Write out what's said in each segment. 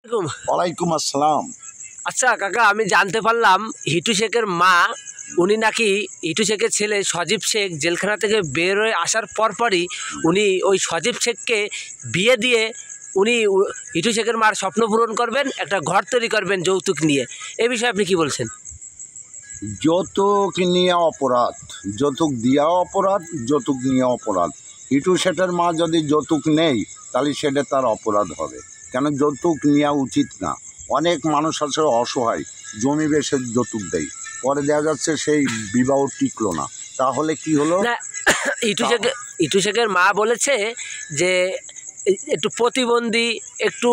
ওয়ালাইকুম আসসালাম। আচ্ছা কাকা, আমি জানতে পারলাম হিটু শেখের মা, উনি নাকি হিটু শেখের ছেলে সজীব শেখ জেলখানা থেকে বের হয়ে আসার পরপরই উনি ওই সজীব শেখকে বিয়ে দিয়ে উনি হিটু শেখের মার স্বপ্ন পূরণ করবেন, একটা ঘর তৈরি করবেন যৌতুক নিয়ে। এ বিষয়ে আপনি কি বলছেন? যৌতুক নিয়ে অপরাধ, যৌতুক দেওয়া অপরাধ, যৌতুক নিয়ে অপরাধ। হিটু শেঠের মা যদি যৌতুক নেই তাহলে সেটা তার অপরাধ হবে। কেন যৌতুক নেওয়া উচিত না। অনেক মানুষ আছে অসহায়, জমি বেশে যৌতুক দেয়, পরে দেখা যাচ্ছে সেই বিবাহ টিকলো না, তাহলে কি হলো? না, হিটু শেখের মা বলেছে যে একটু প্রতিবন্ধী, একটু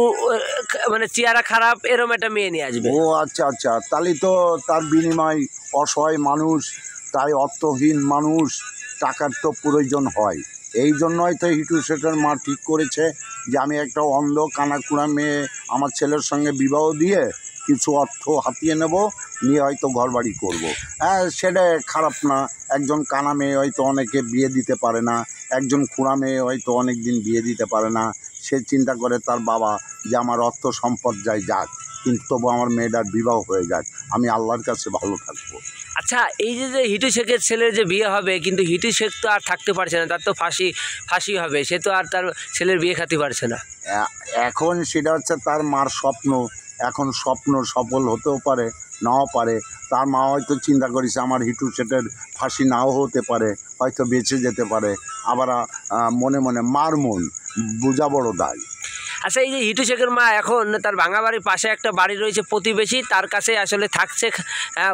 মানে চেহারা খারাপ এরম একটা মেয়ে নিয়ে আসবে। ও আচ্ছা আচ্ছা, তাহলে তো তার বিনিময় অসহায় মানুষ, তাই অর্থহীন মানুষ, টাকার তো প্রয়োজন হয়। এই জন্যই তো হিটু শেঠের মা ঠিক করেছে যে আমি একটা অন্ধ কানাকুড়া মেয়ে আমার ছেলের সঙ্গে বিবাহ দিয়ে কিছু অর্থ হাতিয়ে নেব, নিয়ে হয়তো ঘরবাড়ি করবো। হ্যাঁ, সেটা খারাপ না। একজন কানা মেয়ে হয়তো অনেকে বিয়ে দিতে পারে না, একজন খুড়া মেয়ে হয়তো অনেক দিন বিয়ে দিতে পারে না। সে চিন্তা করে তার বাবা যে আমার অর্থ সম্পদ যাই যাক, কিন্তু তবু আমার মেয়েটার বিবাহ হয়ে যাক, আমি আল্লাহর কাছে ভালো থাকবো। আচ্ছা, এই যে হিটু শেখের ছেলের যে বিয়ে হবে, কিন্তু হিটু শেখ তো আর থাকতে পারছে না, তার তো ফাঁসি হবে, সে তো আর তার ছেলের বিয়ে খাতে পারছে না। এখন সেটা হচ্ছে তার মার স্বপ্ন। এখন স্বপ্ন সফল হতেও পারে, নাও পারে। তার মা হয়তো চিন্তা করেছে আমার হিটু শেঠের ফাঁসি নাও হতে পারে, হয়তো বেঁচে যেতে পারে। আবার মনে মনে মার মন বোঝা বড় দায়। আচ্ছা, এই যে হিটু শেখের মা এখন তার ভাঙা বাড়ির পাশে একটা বাড়ি রয়েছে প্রতিবেশী, তার কাছে আসলে থাকছে,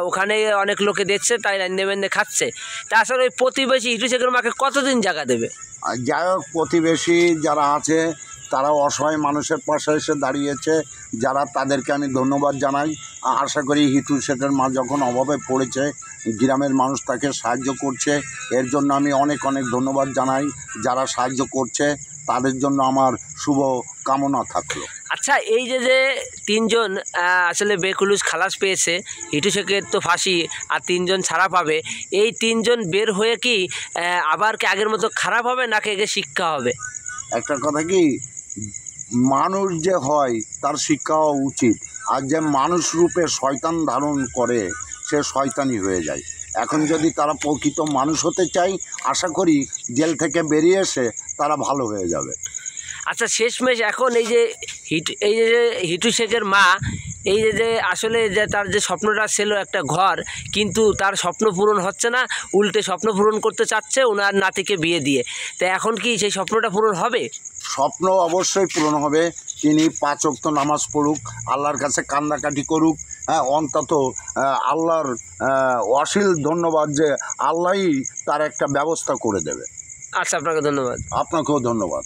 ওখানে অনেক লোকে দেখছে, তাই রান্নে বান্নে খাচ্ছে। তা আসলে ওই প্রতিবেশী হিটু শেখের মাকে কতদিন জায়গা দেবে? আর যাই হোক, প্রতিবেশী যারা আছে তারা অসহায় মানুষের পাশে এসে দাঁড়িয়েছে, যারা তাদেরকে আমি ধন্যবাদ জানাই। আশা করি হিটু শেঠের মা যখন অভাবে পড়েছে গ্রামের মানুষ তাকে সাহায্য করছে, এর জন্য আমি অনেক অনেক ধন্যবাদ জানাই। যারা সাহায্য করছে তাদের জন্য আমার শুভ কামনা থাকলো। আচ্ছা, এই যে তিনজন আসলে বেকুলুস খালাস পেয়েছে, হিটু শেখের তো ফাঁসি আর তিনজন ছাড়া পাবে, এই তিনজন বের হয়ে কি আবার কি আগের মতো খারাপ হবে, নাকি একে শিক্ষা হবে? একটা কথা কি, মানুষ যে হয় তার শিক্ষা হওয়া উচিত। আর যে মানুষ রূপে শয়তান ধারণ করে সে শয়তানি হয়ে যায়। এখন যদি তারা প্রকৃত মানুষ হতে চায়, আশা করি জেল থেকে বেরিয়ে এসে তারা ভালো হয়ে যাবে। আচ্ছা, শেষমেশ এখন এই যে হিটু শেখের মা, এই যে আসলে যে তার যে স্বপ্নটা ছিল একটা ঘর, কিন্তু তার স্বপ্ন পূরণ হচ্ছে না, উল্টে স্বপ্ন পূরণ করতে চাচ্ছে ওনার নাতিকে বিয়ে দিয়ে। তো এখন কি সেই স্বপ্নটা পূরণ হবে? স্বপ্ন অবশ্যই পূরণ হবে। তিনি 5 ওয়াক্ত নামাজ পড়ুক, আল্লাহর কাছে কান্নাকাটি করুক। হ্যাঁ, অন্তত আল্লাহর অসীম ধন্যবাদ যে আল্লাহই তার একটা ব্যবস্থা করে দেবে। আচ্ছা, আপনাকে ধন্যবাদ। আপনাকেও ধন্যবাদ।